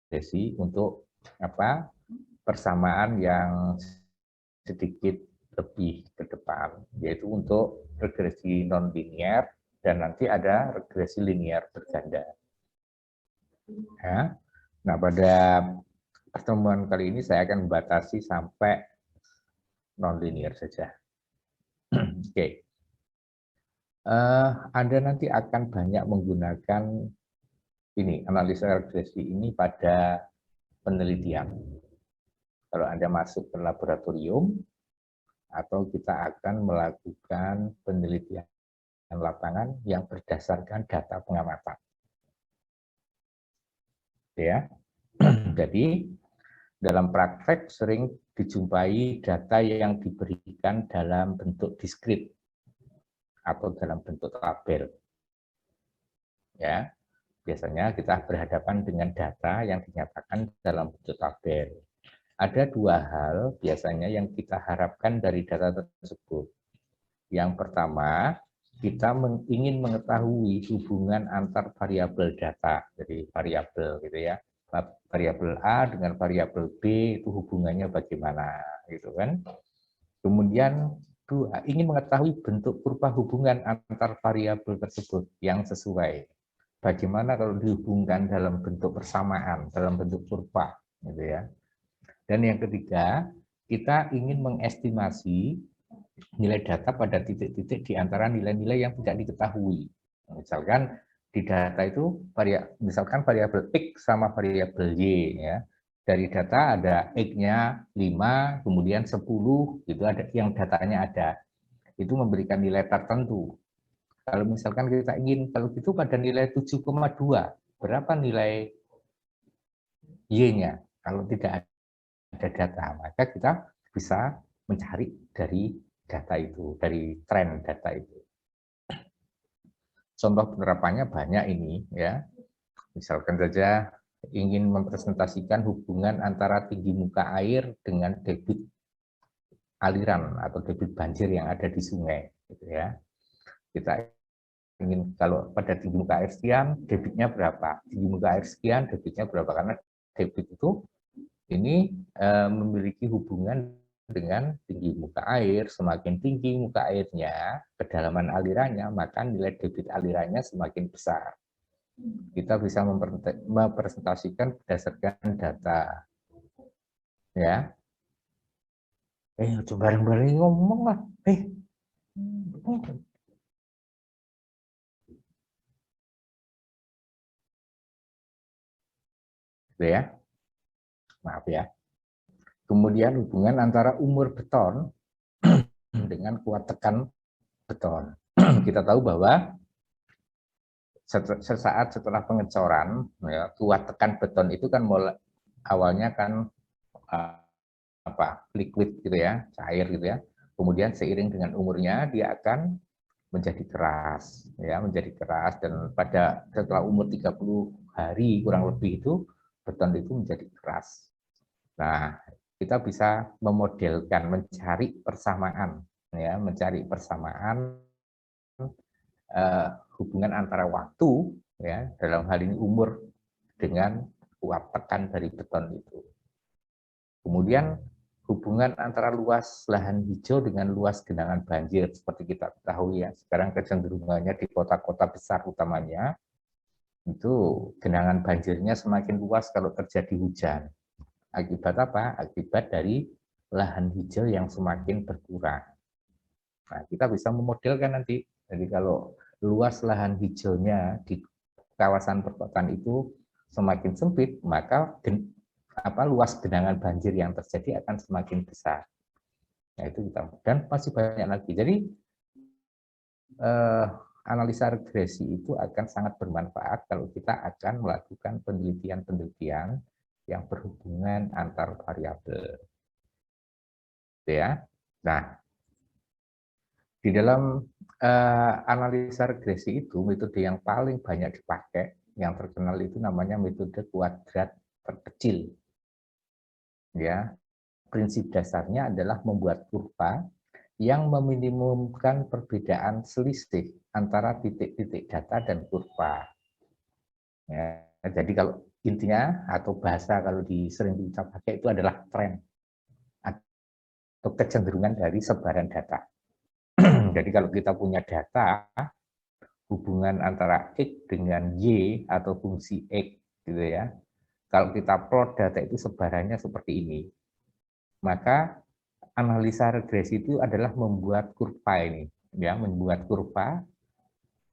regresi untuk apa persamaan yang sedikit lebih ke depan, yaitu untuk regresi non-linier dan nanti ada regresi linier berganda. Ya. Nah, pada pertemuan kali ini saya akan membatasi sampai non-linier saja. Oke. Anda nanti akan banyak menggunakan ini analisa regresi ini pada penelitian. Kalau Anda masuk ke laboratorium atau kita akan melakukan penelitian lapangan yang berdasarkan data pengamatan. Ya. Jadi dalam praktek sering dijumpai data yang diberikan dalam bentuk diskrit atau dalam bentuk tabel. Ya, biasanya kita berhadapan dengan data yang dinyatakan dalam bentuk tabel. Ada dua hal biasanya yang kita harapkan dari data tersebut. Yang pertama, kita ingin mengetahui hubungan antar variabel data. Jadi variabel gitu ya. Variabel A dengan variabel B itu hubungannya bagaimana gitu kan. Kemudian dua, ingin mengetahui bentuk kurva hubungan antar variabel tersebut yang sesuai. Bagaimana kalau dihubungkan dalam bentuk persamaan, dalam bentuk kurva, gitu ya. Dan yang ketiga, kita ingin mengestimasi nilai data pada titik-titik di antara nilai-nilai yang tidak diketahui. Misalkan di data itu, misalkan variabel X sama variabel Y, ya. Dari data ada X-nya 5, kemudian 10, itu ada yang datanya ada. Itu memberikan nilai tertentu. Kalau misalkan kita ingin, kalau gitu pada nilai 7,2, berapa nilai Y-nya? Kalau tidak ada data, maka kita bisa mencari dari data itu, dari tren data itu. Contoh penerapannya banyak ini, ya. Misalkan saja ingin mempresentasikan hubungan antara tinggi muka air dengan debit aliran atau debit banjir yang ada di sungai, gitu ya. Kita ingin kalau pada tinggi muka air sekian, debitnya berapa? Tinggi muka air sekian, debitnya berapa? Karena debit itu ini memiliki hubungan dengan tinggi muka air. Semakin tinggi muka airnya, kedalaman alirannya, maka nilai debit alirannya semakin besar. Kita bisa mempresentasikan berdasarkan data. Ya. Coba bareng-bareng ngomong lah. Gitu ya. Maaf ya. Kemudian hubungan antara umur beton dengan kuat tekan beton. Kita tahu bahwa sesaat setelah pengecoran, ya, kuat tekan beton itu kan awalnya kan liquid gitu ya, cair gitu ya. Kemudian seiring dengan umurnya dia akan menjadi keras, ya, menjadi keras, dan pada setelah umur 30 hari kurang lebih itu beton itu menjadi keras. Nah, kita bisa memodelkan, mencari persamaan, ya, mencari persamaan hubungan antara waktu, ya, dalam hal ini umur, dengan kuat tekan dari beton itu. Kemudian hubungan antara luas lahan hijau dengan luas genangan banjir, seperti kita ketahui ya, sekarang kecenderungannya di kota-kota besar utamanya, itu genangan banjirnya semakin luas kalau terjadi hujan. Akibat apa? Akibat dari lahan hijau yang semakin berkurang. Nah, kita bisa memodelkan nanti. Jadi kalau luas lahan hijaunya di kawasan perkotaan itu semakin sempit, maka luas genangan banjir yang terjadi akan semakin besar. Nah, itu kita, dan masih banyak lagi. Jadi analisa regresi itu akan sangat bermanfaat kalau kita akan melakukan penelitian-penelitian yang berhubungan antar variabel. Ya. Nah, di dalam analisa regresi itu, metode yang paling banyak dipakai, yang terkenal itu namanya metode kuadrat terkecil. Ya, prinsip dasarnya adalah membuat kurva yang meminimumkan perbedaan selisih antara titik-titik data dan kurva. Ya, jadi kalau intinya atau bahasa kalau sering kita pakai itu adalah tren atau kecenderungan dari sebaran data. Jadi kalau kita punya data, hubungan antara X dengan Y atau fungsi X gitu ya. Kalau kita plot data itu sebarannya seperti ini, maka analisa regresi itu adalah membuat kurva ini, ya, membuat kurva.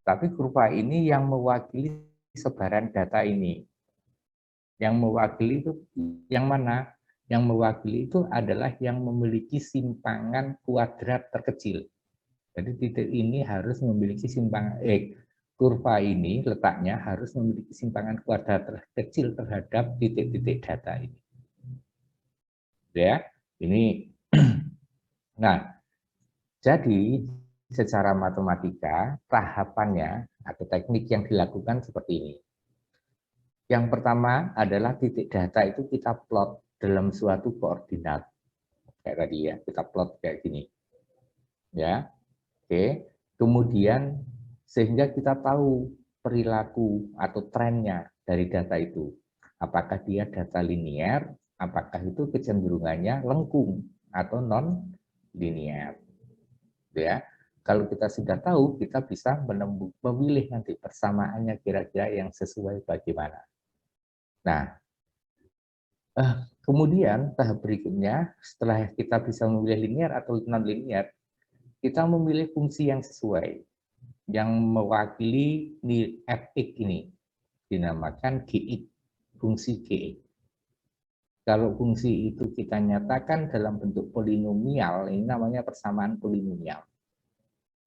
Tapi kurva ini yang mewakili sebaran data ini. Yang mewakili itu yang mana? Yang mewakili itu adalah yang memiliki simpangan kuadrat terkecil. Jadi titik ini harus memiliki simpangan kurva ini letaknya harus memiliki simpangan kuadrat terkecil terhadap titik-titik data ini. Ya, ini. Nah, jadi secara matematika tahapannya atau teknik yang dilakukan seperti ini. Yang pertama adalah titik data itu kita plot dalam suatu koordinat. Kayak tadi ya, kita plot kayak gini. Ya. Oke. Kemudian sehingga kita tahu perilaku atau trennya dari data itu. Apakah dia data linear, apakah itu kecenderungannya lengkung atau non linear. Ya. Kalau kita sudah tahu, kita bisa memilih nanti persamaannya kira-kira yang sesuai bagaimana. Nah, kemudian tahap berikutnya, setelah kita bisa memilih linear atau non-linear, kita memilih fungsi yang sesuai, yang mewakili fx ini, dinamakan gx, fungsi gx. Kalau fungsi itu kita nyatakan dalam bentuk polinomial, ini namanya persamaan polinomial.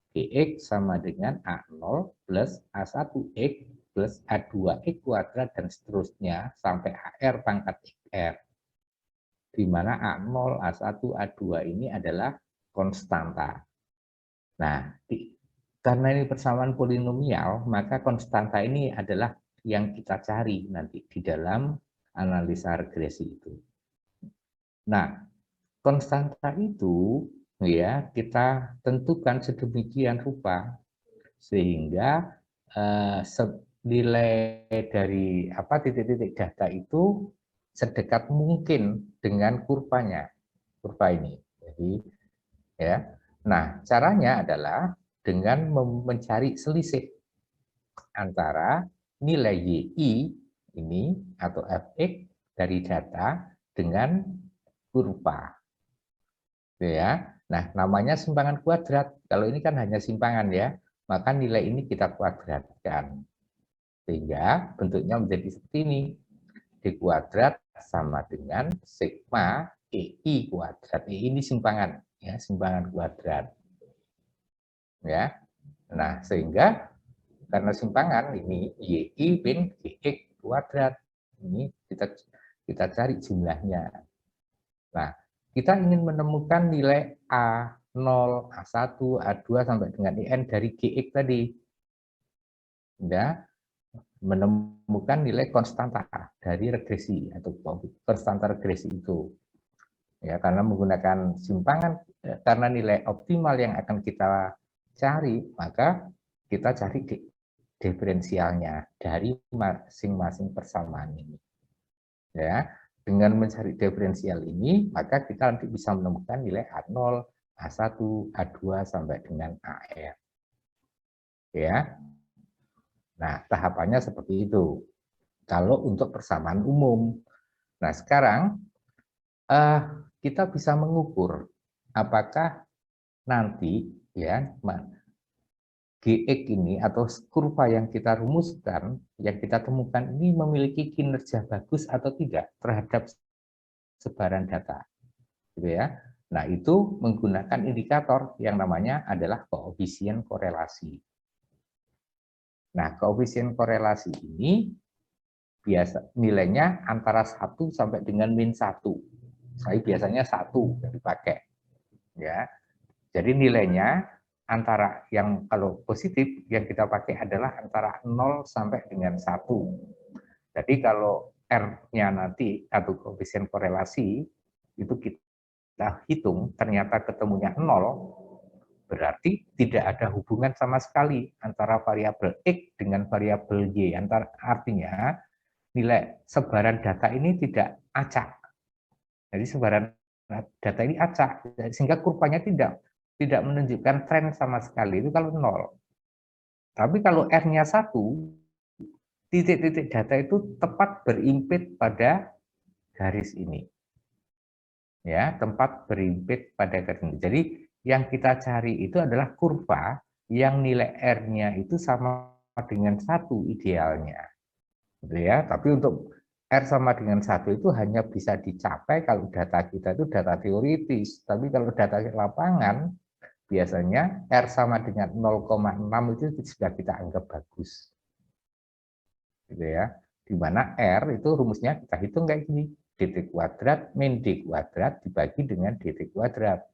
Gx sama dengan A0 plus A1x plus A2x kuadrat dan seterusnya sampai AR pangkat XR. Di mana A0, A1, A2 ini adalah konstanta. Nah, karena ini persamaan polinomial, maka konstanta ini adalah yang kita cari nanti di dalam analisa regresi itu. Nah, konstanta itu ya kita tentukan sedemikian rupa sehingga nilai dari titik-titik data itu sedekat mungkin dengan kurvanya, kurva ini. Jadi ya, nah caranya adalah dengan mencari selisih antara nilai YI ini atau fx dari data dengan kurva. Ya. Nah, namanya simpangan kuadrat. Kalau ini kan hanya simpangan ya, maka nilai ini kita kuadratkan. Sehingga bentuknya menjadi seperti ini. D kuadrat sama dengan sigma EI kuadrat. EI ini simpangan, ya, simpangan kuadrat. Ya. Nah, sehingga karena simpangan ini YI bin GX kuadrat. Ini kita cari jumlahnya. Nah, kita ingin menemukan nilai A0, A1, A2 sampai dengan IN dari GX tadi. Ya, menemukan nilai konstanta dari regresi atau konstanta regresi itu. Ya, karena menggunakan simpangan, karena nilai optimal yang akan kita cari, maka kita cari diferensialnya dari masing-masing persamaan ini. Ya, dengan mencari diferensial ini, maka kita nanti bisa menemukan nilai A0, A1, A2 sampai dengan AR. Ya. Nah, tahapannya seperti itu. Kalau untuk persamaan umum. Nah, sekarang kita bisa mengukur apakah nanti ya GX ini atau kurva yang kita rumuskan, yang kita temukan ini memiliki kinerja bagus atau tidak terhadap sebaran data. Gitu ya. Nah, itu menggunakan indikator yang namanya adalah koefisien korelasi. Nah, koefisien korelasi ini biasa nilainya antara 1 sampai dengan min 1. Saya biasanya 1 yang dipakai. Ya. Jadi nilainya antara yang kalau positif yang kita pakai adalah antara 0 sampai dengan 1. Jadi kalau R-nya nanti atau koefisien korelasi itu kita hitung ternyata ketemunya 0, berarti tidak ada hubungan sama sekali antara variabel X dengan variabel Y. Artinya nilai sebaran data ini tidak acak. Jadi sebaran data ini acak, sehingga kurvanya tidak menunjukkan tren sama sekali, itu kalau 0. Tapi kalau R-nya 1, titik-titik data itu tepat berimpit pada garis ini. Ya, tempat berimpit pada garis ini. Jadi yang kita cari itu adalah kurva yang nilai R-nya itu sama dengan 1 idealnya. Gitu ya. Tapi untuk R sama dengan 1 itu hanya bisa dicapai kalau data kita itu data teoritis. Tapi kalau data lapangan, biasanya R sama dengan 0,6 itu sudah kita anggap bagus. Gitu ya. Di mana R itu rumusnya kita hitung kayak gini. dt kuadrat min d kuadrat dibagi dengan dt kuadrat.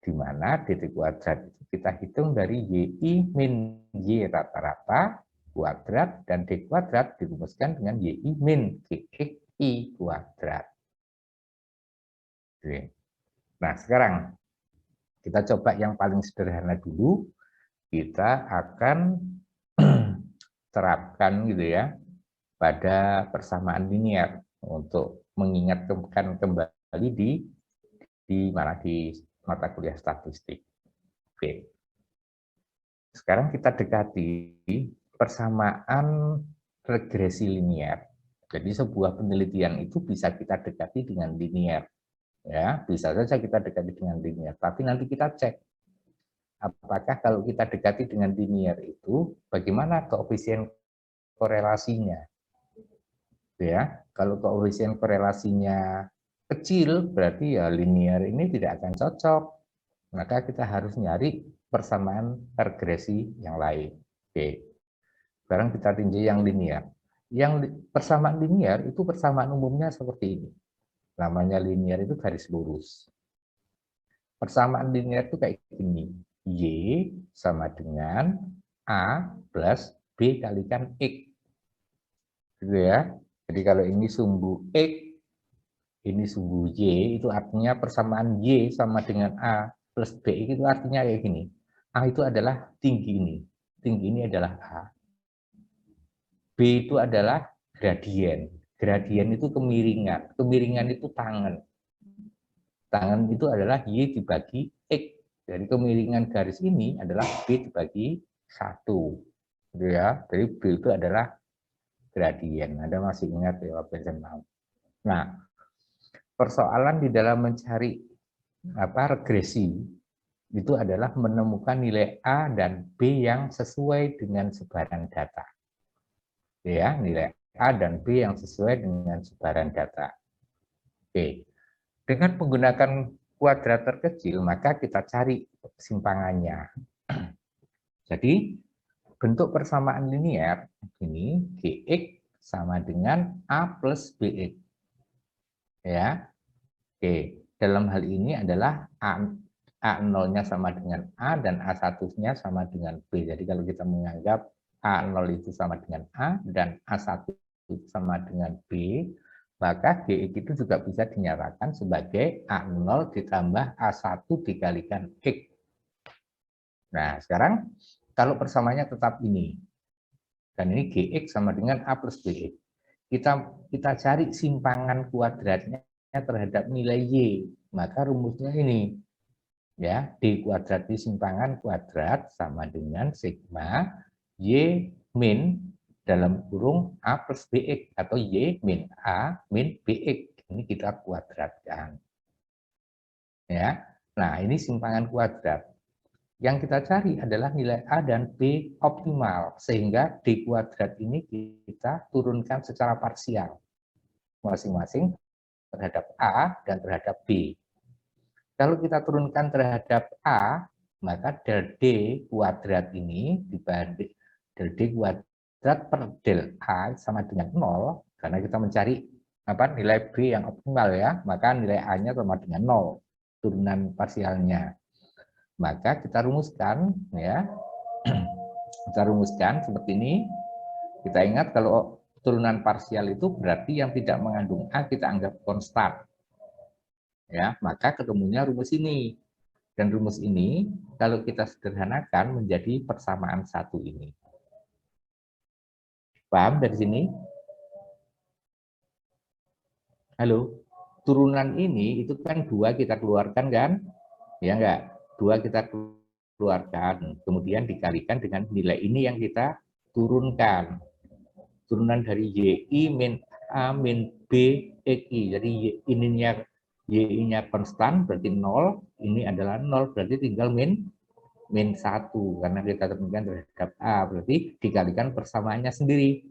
Di mana dt kuadrat itu kita hitung dari yi min y rata-rata kuadrat dan d kuadrat dirumuskan dengan yi min gx i kuadrat. Oke. Nah, sekarang kita coba yang paling sederhana dulu. Kita akan terapkan gitu ya pada persamaan linear untuk mengingatkan kembali di mata kuliah statistik. Oke. Sekarang kita dekati persamaan regresi linear. Jadi sebuah penelitian itu bisa kita dekati dengan linear. Ya, bisa saja kita dekati dengan linear, tapi nanti kita cek apakah kalau kita dekati dengan linear itu bagaimana koefisien korelasinya. Ya, kalau koefisien korelasinya kecil berarti ya linear ini tidak akan cocok. Maka kita harus nyari persamaan regresi yang lain. Oke. Sekarang kita tinjau yang linear. Yang persamaan linear itu persamaan umumnya seperti ini. Namanya linear itu garis lurus. Persamaan linear itu kayak gini. Y sama dengan A plus B kalikan X. Gitu ya. Jadi kalau ini sumbu X, ini sumbu Y, itu artinya persamaan Y sama dengan A plus B itu artinya kayak gini. A itu adalah tinggi ini. Tinggi ini adalah A. B itu adalah gradien. Gradien itu kemiringan. Kemiringan itu tangen. Tangen itu adalah Y dibagi X. Jadi kemiringan garis ini adalah B dibagi 1. Gitu ya. Jadi B itu adalah gradien. Anda masih ingat ya, Nah, persoalan di dalam mencari regresi itu adalah menemukan nilai A dan B yang sesuai dengan sebaran data. Ya, nilai A dan B yang sesuai dengan sebaran data. Oke. Dengan menggunakan kuadrat terkecil, maka kita cari simpangannya. Jadi, bentuk persamaan linear ini Gx sama dengan A plus Bx. Ya. Oke, dalam hal ini adalah A0-nya sama dengan A dan A1-nya sama dengan B. Jadi kalau kita menganggap A0 itu sama dengan A dan A1 itu sama dengan B, maka Gx itu juga bisa dinyatakan sebagai A0 ditambah A1 dikalikan X. Nah, sekarang kalau persamaannya tetap ini, dan ini Gx sama dengan A plus Bx, kita cari simpangan kuadratnya terhadap nilai Y, maka rumusnya ini, ya, D kuadrat di simpangan kuadrat sama dengan sigma Y min dalam kurung A plus Bx atau Y min A min Bx. Ini kita kuadratkan. Ya. Nah, ini simpangan kuadrat. Yang kita cari adalah nilai A dan B optimal, sehingga D kuadrat ini kita turunkan secara parsial, masing-masing terhadap A dan terhadap B. Kalau kita turunkan terhadap A, maka del D kuadrat ini dibanding del D kuadrat per del A sama dengan 0, karena kita mencari nilai B yang optimal ya, maka nilai A-nya sama dengan 0, turunan parsialnya. Maka kita rumuskan ya. Kita rumuskan seperti ini. Kita ingat kalau turunan parsial itu berarti yang tidak mengandung A kita anggap konstan. Ya, maka ketemunya rumus ini. Dan rumus ini kalau kita sederhanakan menjadi persamaan satu ini. Paham dari sini? Halo, turunan ini itu kan 2 kita keluarkan kan? Ya enggak? 2 kita keluarkan, kemudian dikalikan dengan nilai ini yang kita turunkan. Turunan dari YI min A min B XI. Jadi ininya YI-nya konstan berarti 0, ini adalah 0 berarti tinggal min 1 karena kita temukan terhadap A, berarti dikalikan persamaannya sendiri.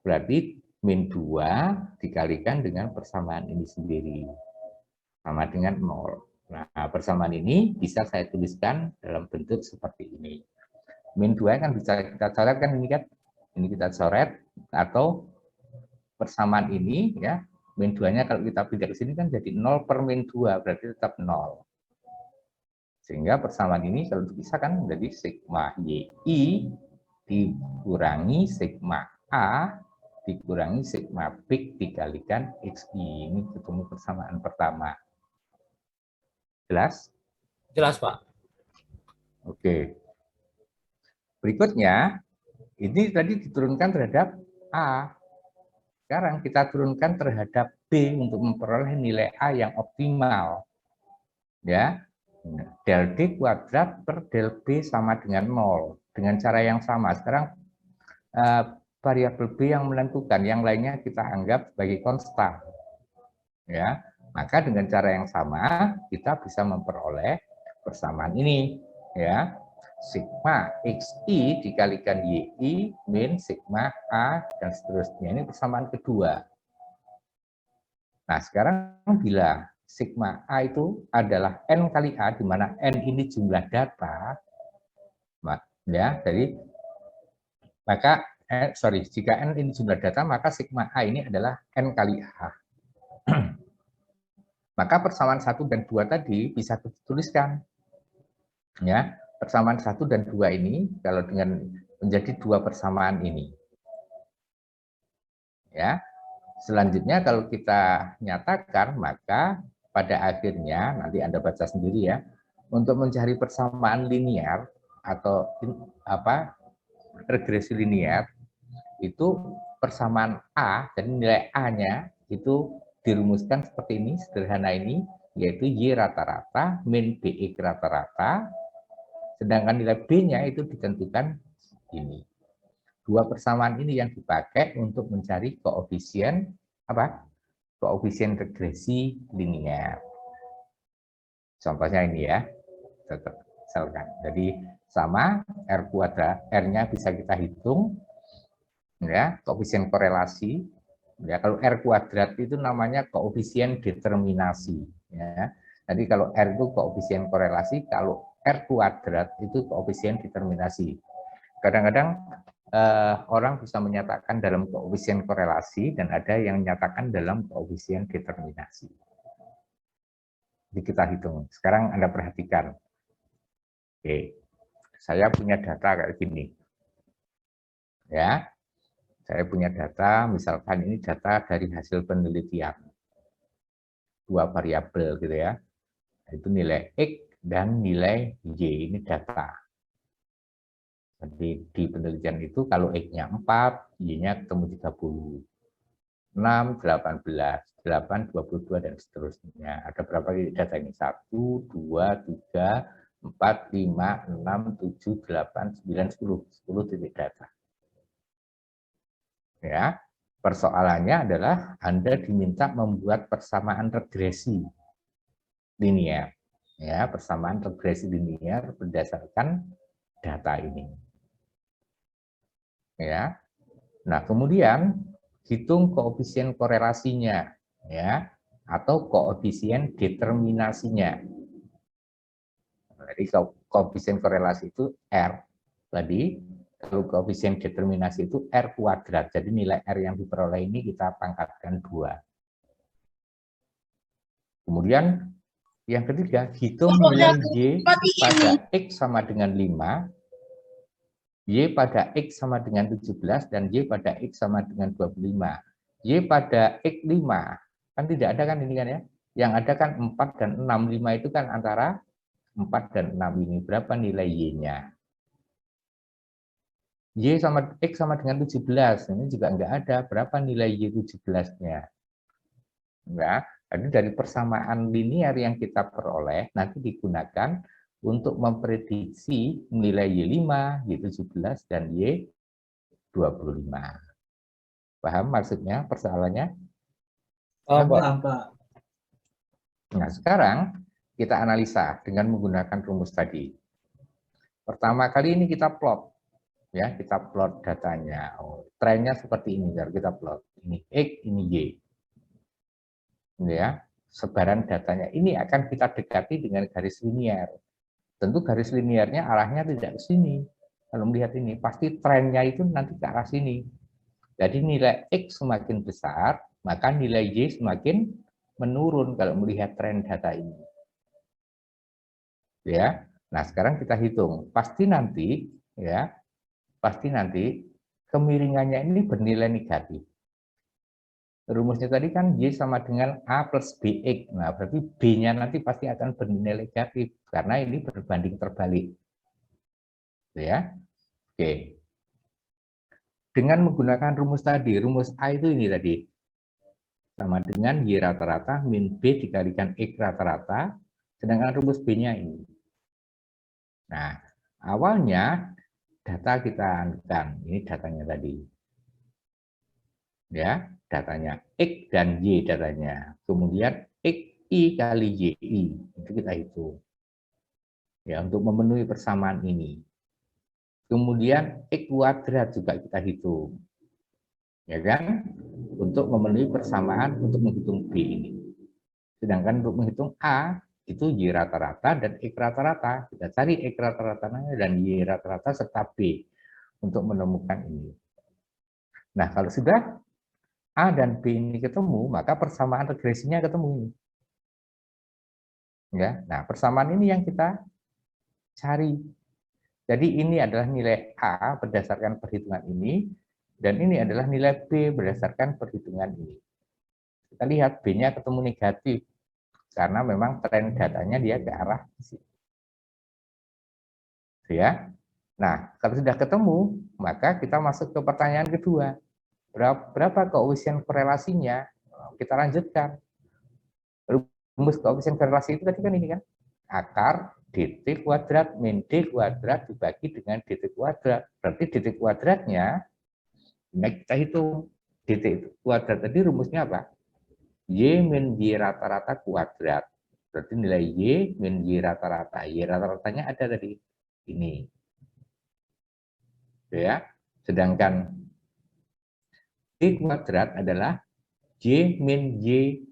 Berarti min 2 dikalikan dengan persamaan ini sendiri sama dengan 0. Nah, persamaan ini bisa saya tuliskan dalam bentuk seperti ini. Min 2 kan bisa kita coret kan ini kan. Ini kita coret atau persamaan ini ya. Min 2-nya kalau kita pindah ke sini kan jadi 0 per min 2 berarti tetap 0. Sehingga persamaan ini kalau dipisah kan menjadi sigma YI dikurangi sigma A dikurangi sigma peak dikalikan XI. Ini ketemu persamaan pertama. Jelas? Jelas, Pak. Oke. Berikutnya, ini tadi diturunkan terhadap A. Sekarang kita turunkan terhadap B untuk memperoleh nilai A yang optimal. Ya, del D kuadrat per del B sama dengan 0. Dengan cara yang sama. Sekarang variabel B yang menentukan, yang lainnya kita anggap sebagai konstan. Ya, maka dengan cara yang sama kita bisa memperoleh persamaan ini. Ya, sigma XI dikalikan YI min sigma A dan seterusnya. Ini persamaan kedua. Nah, sekarang bila sigma A itu adalah N kali A, di mana N ini jumlah data, ya, jadi maka jika N ini jumlah data, maka sigma A ini adalah N kali A. Maka persamaan 1 dan 2 tadi bisa dituliskan. Ya, persamaan 1 dan 2 ini kalau dengan menjadi 2 persamaan ini. Ya. Selanjutnya kalau kita nyatakan, maka pada akhirnya nanti Anda baca sendiri ya, untuk mencari persamaan linear atau regresi linear itu persamaan A dan nilai A-nya itu dirumuskan seperti ini, sederhana ini, yaitu Y rata-rata min BX rata-rata, sedangkan nilai B-nya itu ditentukan ini. 2 persamaan ini yang dipakai untuk mencari koefisien koefisien regresi linear. Contohnya ini ya, misalkan. Jadi sama R kuadrat, R-nya bisa kita hitung, ya, koefisien korelasi. Ya, kalau R kuadrat itu namanya koefisien determinasi. Ya. Jadi kalau R itu koefisien korelasi, kalau R kuadrat itu koefisien determinasi. Kadang-kadang orang bisa menyatakan dalam koefisien korelasi dan ada yang menyatakan dalam koefisien determinasi. Jadi kita hitung. Sekarang Anda perhatikan. Oke, saya punya data kayak gini. Ya, saya punya data, misalkan ini data dari hasil penelitian. 2 variabel gitu ya. Itu nilai X dan nilai Y, ini data. Jadi di penelitian itu kalau X-nya 4, Y-nya ketemu 30. 6, 18, 8, 22, dan seterusnya. Ada berapa data ini? 1, 2, 3, 4, 5, 6, 7, 8, 9, 10. 10 titik data. Ya, persoalannya adalah Anda diminta membuat persamaan regresi linear. Ya, persamaan regresi linear berdasarkan data ini. Ya. Nah, kemudian hitung koefisien korelasinya, ya, atau koefisien determinasinya. Jadi koefisien korelasi itu R tadi, lalu koefisien determinasi itu R kuadrat. Jadi nilai R yang diperoleh ini kita pangkatkan 2. Kemudian yang ketiga, hitung nilai Y pada X sama dengan 5, Y pada X sama dengan 17, dan Y pada X sama dengan 25. Y pada X5, kan tidak ada kan ini kan ya? Yang ada kan 4 dan 6, 5 itu kan antara 4 dan 6 ini. Berapa nilai Y-nya? Y sama X sama dengan 17, ini juga enggak ada. Berapa nilai Y 17-nya? Ya, jadi dari persamaan linear yang kita peroleh nanti digunakan untuk memprediksi nilai Y5, Y17, dan Y25. Paham maksudnya persoalannya? Paham, Pak. Nah, sekarang kita analisa dengan menggunakan rumus tadi. Pertama kali ini kita plot, ya, kita plot datanya. Oh, trennya seperti ini, kita plot. Ini X, ini Y. Ya, sebaran datanya ini akan kita dekati dengan garis linear. Tentu garis linearnya arahnya tidak ke sini. Kalau melihat ini, pasti trennya itu nanti ke arah sini. Jadi nilai X semakin besar, maka nilai Y semakin menurun kalau melihat tren data ini. Ya. Nah, sekarang kita hitung. Pasti nanti kemiringannya ini bernilai negatif. Rumusnya tadi kan Y sama dengan A plus BX. Nah, berarti B-nya nanti pasti akan bernilai negatif karena ini berbanding terbalik. Ya. Oke. Dengan menggunakan rumus tadi, rumus A itu ini tadi. Sama dengan Y rata-rata min B dikalikan X rata-rata, sedangkan rumus B-nya ini. Nah, awalnya data kita anukan, ini datanya tadi. Ya, datanya X dan Y datanya. Kemudian XI kali YI, itu kita hitung. Ya, untuk memenuhi persamaan ini. Kemudian X kuadrat juga kita hitung. Ya kan? Untuk memenuhi persamaan untuk menghitung B ini. Sedangkan untuk menghitung A, itu Y rata-rata dan X rata-rata. Kita cari X rata-ratanya dan Y rata-rata serta B untuk menemukan ini. Nah, kalau sudah A dan B ini ketemu, maka persamaan regresinya ketemu. Ya, nah persamaan ini yang kita cari. Jadi ini adalah nilai A berdasarkan perhitungan ini, dan ini adalah nilai B berdasarkan perhitungan ini. Kita lihat B-nya ketemu negatif, karena memang tren datanya dia ke arah sini. Ya. Nah, kalau sudah ketemu, maka kita masuk ke pertanyaan kedua. Berapa koefisien korelasinya? Kita lanjutkan. Rumus koefisien korelasi itu tadi kan ini kan. Akar dt kuadrat min d kuadrat dibagi dengan dt kuadrat. Berarti dt kuadratnya, nah kita hitung. Dt kuadrat tadi rumusnya apa? Y min Y rata-rata kuadrat. Berarti nilai Y min Y rata-rata. Y rata-ratanya ada tadi. Ini. Ya. Sedangkan D kuadrat adalah Y min Y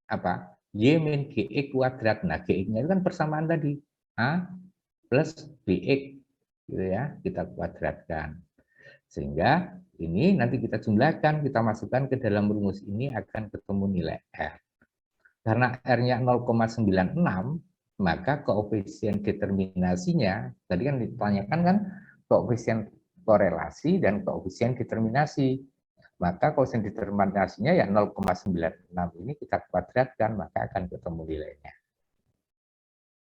apa? Y min GX kuadrat. Nah, GX-nya itu kan persamaan tadi. A plus BX. Gitu ya, kita kuadratkan. Sehingga ini nanti kita jumlahkan, kita masukkan ke dalam rumus ini akan ketemu nilai R. Karena R-nya 0,96, maka koefisien determinasinya, tadi kan ditanyakan kan koefisien korelasi dan koefisien determinasi. Maka koefisien determinasinya ya 0,96 ini kita kuadratkan, maka akan ketemu nilainya.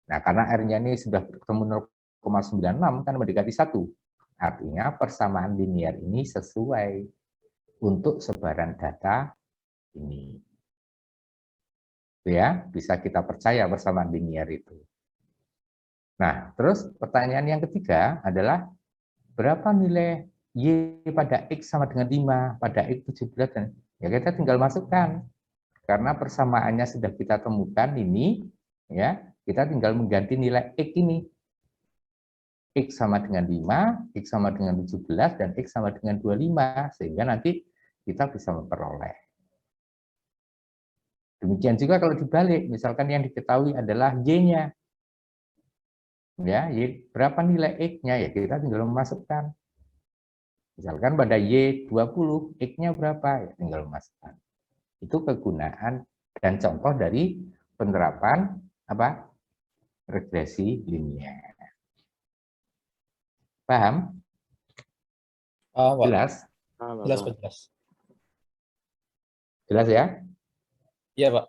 Nah, karena R-nya ini sudah ketemu 0,96 kan mendekati 1. Artinya persamaan linear ini sesuai untuk sebaran data ini. Ya, bisa kita percaya persamaan linear itu. Nah, terus pertanyaan yang ketiga adalah berapa nilai Y pada X sama dengan 5, pada X 17, dan ya kita tinggal masukkan. Karena persamaannya sudah kita temukan ini, ya kita tinggal mengganti nilai X ini. X sama dengan 5, X sama dengan 17, dan X sama dengan 25, sehingga nanti kita bisa memperoleh. Demikian juga kalau dibalik, misalkan yang diketahui adalah Y-nya. Ya, Y, berapa nilai X-nya? Ya kita tinggal memasukkan. Misalkan pada Y20, X-nya berapa? Ya tinggal memasukkan. Itu kegunaan dan contoh dari penerapan apa? Regresi linear. Paham? Jelas? Jelas, Pak, jelas. Jelas ya? Iya, Pak.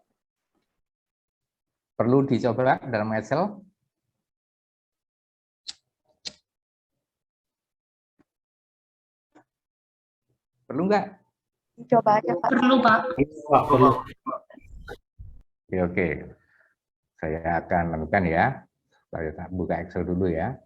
Perlu dicoba dalam Excel? Perlu nggak? Dicoba aja, Pak. Perlu, Pak. Pak, perlu. Oke. Saya akan lakukan ya. Saya buka Excel dulu ya.